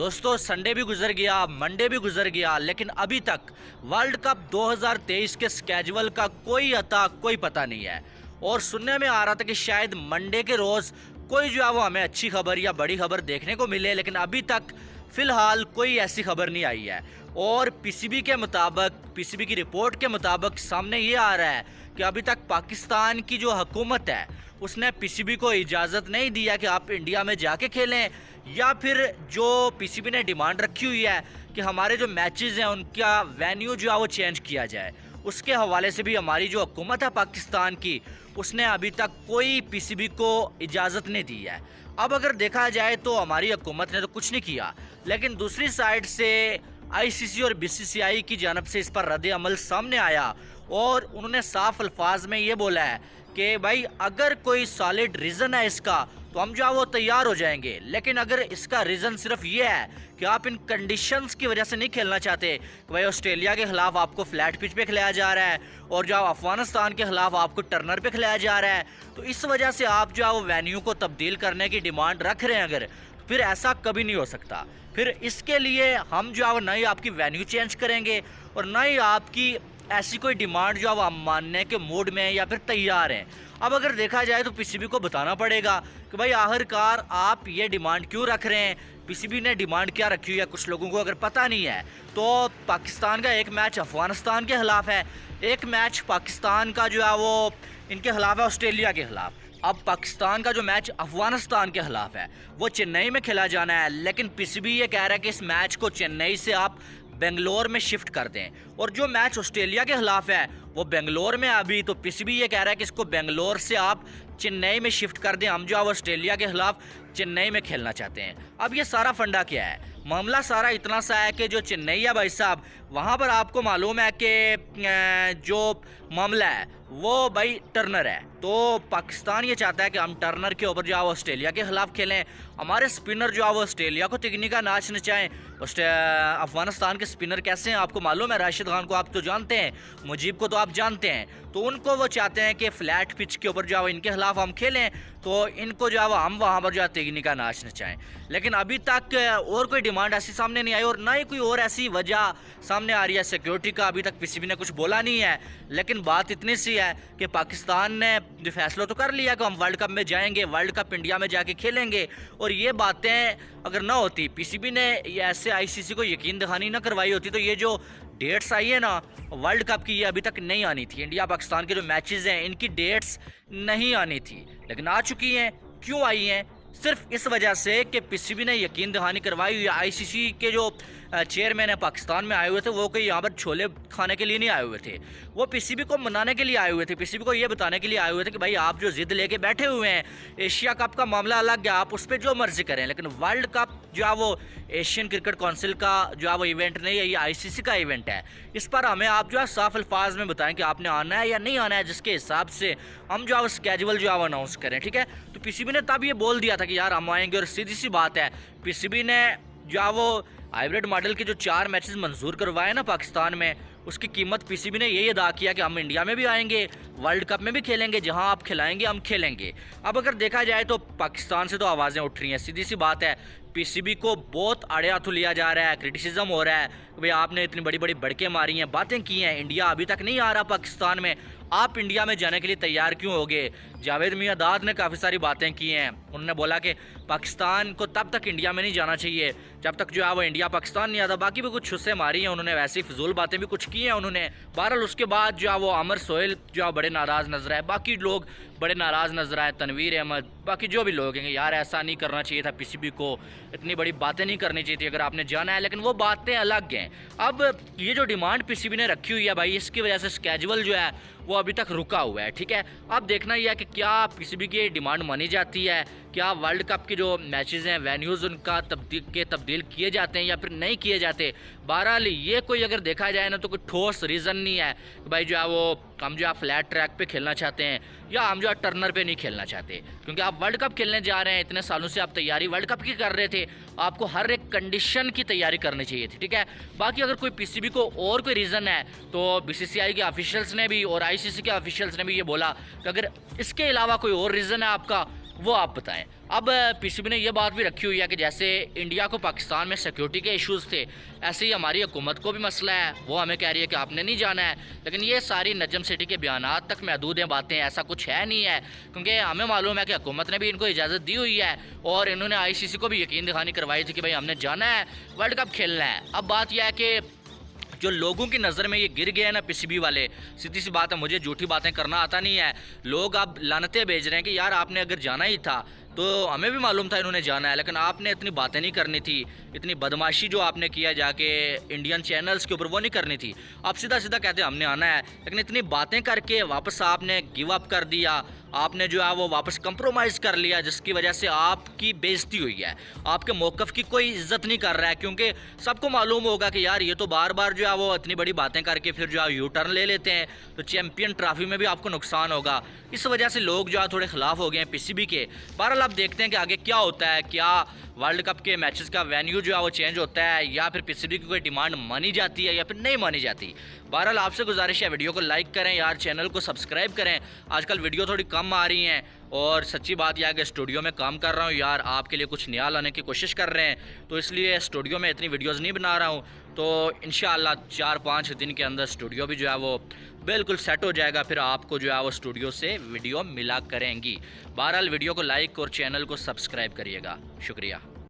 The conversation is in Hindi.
दोस्तों संडे भी गुजर गया, मंडे भी गुजर गया, लेकिन अभी तक वर्ल्ड कप 2023 के स्केजुअल का कोई अता कोई पता नहीं है। और सुनने में आ रहा था कि शायद मंडे के रोज़ कोई जो है वो हमें अच्छी खबर या बड़ी खबर देखने को मिले, लेकिन अभी तक फ़िलहाल कोई ऐसी खबर नहीं आई है। और पीसीबी के मुताबिक, पीसीबी की रिपोर्ट के मुताबिक सामने ये आ रहा है कि अभी तक पाकिस्तान की जो हुकूमत है उसने पीसीबी को इजाज़त नहीं दिया कि आप इंडिया में जाके खेलें, या फिर जो पीसीबी ने डिमांड रखी हुई है कि हमारे जो मैचेस हैं उनका वेन्यू जो है वो चेंज किया जाए, उसके हवाले से भी हमारी जो हुकूमत है पाकिस्तान की उसने अभी तक कोई पीसीबी को इजाज़त नहीं दी है। अब अगर देखा जाए तो हमारी हुकूमत ने तो कुछ नहीं किया, लेकिन दूसरी साइड से आईसीसी और बीसीसीआई की जानब से इस पर रद्द अमल सामने आया और उन्होंने साफ अल्फाज में ये बोला है कि भाई अगर कोई सॉलिड रीज़न है इसका तो हम जो है वो तैयार हो जाएंगे, लेकिन अगर इसका रीज़न सिर्फ ये है कि आप इन कंडीशंस की वजह से नहीं खेलना चाहते कि भाई ऑस्ट्रेलिया के खिलाफ आपको फ्लैट पिच पे खिलाया जा रहा है और जो अफगानिस्तान के खिलाफ आपको टर्नर पे खिलाया जा रहा है, तो इस वजह से आप जो है वो वेन्यू को तब्दील करने की डिमांड रख रहे हैं, अगर तो फिर ऐसा कभी नहीं हो सकता। फिर इसके लिए हम जो है वो ना ही आपकी वेन्यू चेंज करेंगे और ना ही आपकी ऐसी कोई डिमांड जो अब हम मानने के मूड में या फिर तैयार हैं। अब अगर देखा जाए तो पीसीबी को बताना पड़ेगा कि भाई आखिरकार आप ये डिमांड क्यों रख रहे हैं, पीसीबी ने डिमांड क्या रखी हुई है। कुछ लोगों को अगर पता नहीं है तो पाकिस्तान का एक मैच अफगानिस्तान के खिलाफ है, एक मैच पाकिस्तान का जो है वो इनके खिलाफ है ऑस्ट्रेलिया के खिलाफ। अब पाकिस्तान का जो मैच अफगानिस्तान के खिलाफ है वो चेन्नई में खेला जाना है, लेकिन पीसीबी ये कह रहा है कि इस मैच को चेन्नई से आप बेंगलोर में शिफ्ट कर दें, और जो मैच ऑस्ट्रेलिया के खिलाफ है वो बेंगलोर में अभी, तो पीसीबी ये कह रहा है कि इसको बेंगलोर से आप चेन्नई में शिफ्ट कर दें, हम जो है ऑस्ट्रेलिया के खिलाफ चेन्नई में खेलना चाहते हैं। अब ये सारा फंडा क्या है, मामला सारा इतना सा है कि जो चेन्नई है भाई साहब, वहाँ पर आपको मालूम है कि जो मामला है वो भाई टर्नर है, तो पाकिस्तान ये चाहता है कि हम टर्नर के ऊपर जो है ऑस्ट्रेलिया के खिलाफ खेलें, हमारे स्पिनर जो है वो ऑस्ट्रेलिया को तकनीका नाच नचाएं। अफगानिस्तान के स्पिनर कैसे हैं आपको मालूम है, राशिद खान को आप तो जानते हैं, मुजीब को तो आप जानते हैं, तो उनको वो चाहते हैं कि फ्लैट पिच के ऊपर जो है इनके खिलाफ हम खेलें, तो इनको जो है हम वहाँ पर जो है तकनीका नाच नचाएं। लेकिन अभी तक और कोई डिमांड ऐसी सामने नहीं आई और ना ही कोई और ऐसी वजह सामने आ रही है। सिक्योरिटी का अभी तक पीसीबी ने कुछ बोला नहीं है, लेकिन बात इतनी सी है कि पाकिस्तान ने जो फैसला तो कर लिया कि हम वर्ल्ड कप में जाएंगे, वर्ल्ड कप इंडिया में जाके खेलेंगे, और ये बातें अगर ना होती, पीसीबी ने ये ऐसे आईसीसी को यकीन दिखानी ना करवाई होती, तो ये जो डेट्स आई है ना वर्ल्ड कप की, ये अभी तक नहीं आनी थी। इंडिया पाकिस्तान के जो मैचेस हैं इनकी डेट्स नहीं आनी थी, लेकिन आ चुकी हैं। क्यों आई हैं? सिर्फ इस वजह से कि पीसीबी ने यकीन दहानी करवाई हुई है। आईसीसी के जो चेयरमैन है पाकिस्तान में आए हुए थे, वो कोई यहाँ पर छोले खाने के लिए नहीं आए हुए थे, वो पीसीबी को मनाने के लिए आए हुए थे, पीसीबी को ये बताने के लिए आए हुए थे कि भाई आप जो जिद लेके बैठे हुए हैं, एशिया कप का मामला अलग है, आप उस पर जो मर्जी करें, लेकिन वर्ल्ड कप जो है वो एशियन क्रिकेट काउंसिल का जो है वो इवेंट नहीं है, ये आईसीसी का इवेंट है। इस पर हमें आप जो है साफ अल्फाज में बताएं कि आपने आना है या नहीं आना है, जिसके हिसाब से हम जो है स्केजुअल जो है वो अनाउंस करें, ठीक है। तो पीसीबी ने तब ये बोल दिया था कि यार हम आएंगे, और सीधी सी बात है पीसीबी ने जो है वो हाइब्रिड मॉडल के जो 4 मैचेस मंजूर करवाए ना पाकिस्तान में, उसकी कीमत पीसीबी ने यही अदा किया कि हम इंडिया में भी आएंगे, वर्ल्ड कप में भी खेलेंगे, जहां आप खिलाएंगे हम खेलेंगे। अब अगर देखा जाए तो पाकिस्तान से तो आवाज़ें उठ रही हैं, सीधी सी बात है पीसीबी को बहुत आड़े हाथों लिया जा रहा है, क्रिटिसिज्म हो रहा है कि भाई आपने इतनी बड़ी बड़ी बड़के मारी हैं, बातें की हैं, इंडिया अभी तक नहीं आ रहा पाकिस्तान में, आप इंडिया में जाने के लिए तैयार क्यों हो गए। जावेद मियांदाद ने काफ़ी सारी बातें की हैं, उन्होंने बोला कि पाकिस्तान को तब तक इंडिया में नहीं जाना चाहिए जब तक जो है वो इंडिया पाकिस्तान नहीं आता। बाकी भी कुछ हुस्से मारी हैं उन्होंने, वैसी फिजूल बातें भी कुछ की हैं उन्होंने। बहरहाल उसके बाद जो है वो अमर सोहेल जो है बड़े नाराज़ नजर आए, बाकी लोग बड़े नाराज़ नजर आए, तनवीर अहमद, बाकी जो भी लोग हैं, यार ऐसा नहीं करना चाहिए था, पीसीबी को इतनी बड़ी बातें नहीं करनी चाहिए थी अगर आपने जाना है, लेकिन वो बातें अलग हैं। अब ये जो डिमांड पीसीबी ने रखी हुई है भाई, इसकी वजह से स्केजुअल जो है वो अभी तक रुका हुआ है, ठीक है। अब देखना यह है कि क्या पीसीबी की डिमांड मानी जाती है, क्या वर्ल्ड कप के जो मैचेस हैं वेन्यूज़ उनका तब्दील किए जाते हैं या फिर नहीं किए जाते। बहरहाल ये कोई अगर देखा जाए ना तो कोई ठोस रीज़न नहीं है कि भाई जो है वो हम जो है फ्लैट ट्रैक पे खेलना चाहते हैं या हम जो है टर्नर पे नहीं खेलना चाहते, क्योंकि आप वर्ल्ड कप खेलने जा रहे हैं, इतने सालों से आप तैयारी वर्ल्ड कप की कर रहे थे, आपको हर एक कंडीशन की तैयारी करनी चाहिए थी, ठीक है। बाकी अगर कोई पीसीबी को और कोई रीज़न है तो बीसीसीआई के ऑफिशियल्स ने भी और आईसीसी के ऑफिशियल्स ने भी ये बोला कि अगर इसके अलावा कोई और रीज़न है आपका, वो आप बताएं। अब पीसीबी ने यह बात भी रखी हुई है कि जैसे इंडिया को पाकिस्तान में सिक्योरिटी के इश्यूज़ थे, ऐसे ही हमारी हुकूमत को भी मसला है, वो हमें कह रही है कि आपने नहीं जाना है। लेकिन ये सारी नजम सिटी के बयानात तक महदूद हैं बातें, ऐसा कुछ है नहीं है, क्योंकि हमें मालूम है कि हुकूमत ने भी इनको इजाज़त दी हुई है और इन्होंने ICC को भी यकीन दिखानी करवाई थी कि भाई हमने जाना है, वर्ल्ड कप खेलना है। अब बात यह है कि जो लोगों की नज़र में ये गिर गए हैं ना पीसीबी वाले, सीधी सी बात है, मुझे झूठी बातें करना आता नहीं है। लोग अब लानतें भेज रहे हैं कि यार आपने अगर जाना ही था तो हमें भी मालूम था इन्होंने जाना है, लेकिन आपने इतनी बातें नहीं करनी थी, इतनी बदमाशी जो आपने किया जाके इंडियन चैनल्स के ऊपर वो नहीं करनी थी। आप सीधा सीधा कहते हमने आना है, लेकिन इतनी बातें करके वापस आपने गिव अप कर दिया, आपने जो है वो वापस कंप्रोमाइज़ कर लिया, जिसकी वजह से आपकी बेइज्जती हुई है। आपके मौक़िफ़ की कोई इज्जत नहीं कर रहा है, क्योंकि सबको मालूम होगा कि यार ये तो बार बार जो है वो इतनी बड़ी बातें करके फिर जो है यू टर्न ले लेते हैं, तो चैम्पियन ट्रॉफी में भी आपको नुकसान होगा। इस वजह से लोग जो है थोड़े ख़िलाफ़ हो गए हैं पीसीबी के। बहरहाल आप देखते हैं कि आगे क्या होता है, क्या वर्ल्ड कप के मैचेस का वेन्यू जो है वो चेंज होता है, या फिर पीसीबी की कोई डिमांड मानी जाती है या फिर नहीं मानी जाती। बहरहाल आपसे गुजारिश है वीडियो को लाइक करें यार, चैनल को सब्सक्राइब करें। आजकल वीडियो थोड़ी कम आ रही हैं और सच्ची बात यह है कि स्टूडियो में काम कर रहा हूँ यार, आपके लिए कुछ नया लाने की कोशिश कर रहे हैं, तो इसलिए स्टूडियो में इतनी वीडियोज़ नहीं बना रहा हूँ। तो इंशाअल्लाह 4-5 दिन के अंदर स्टूडियो भी जो है वो बिल्कुल सेट हो जाएगा, फिर आपको जो है वो स्टूडियो से वीडियो मिला करेंगी। बहरहाल वीडियो को लाइक और चैनल को सब्सक्राइब करिएगा। शुक्रिया।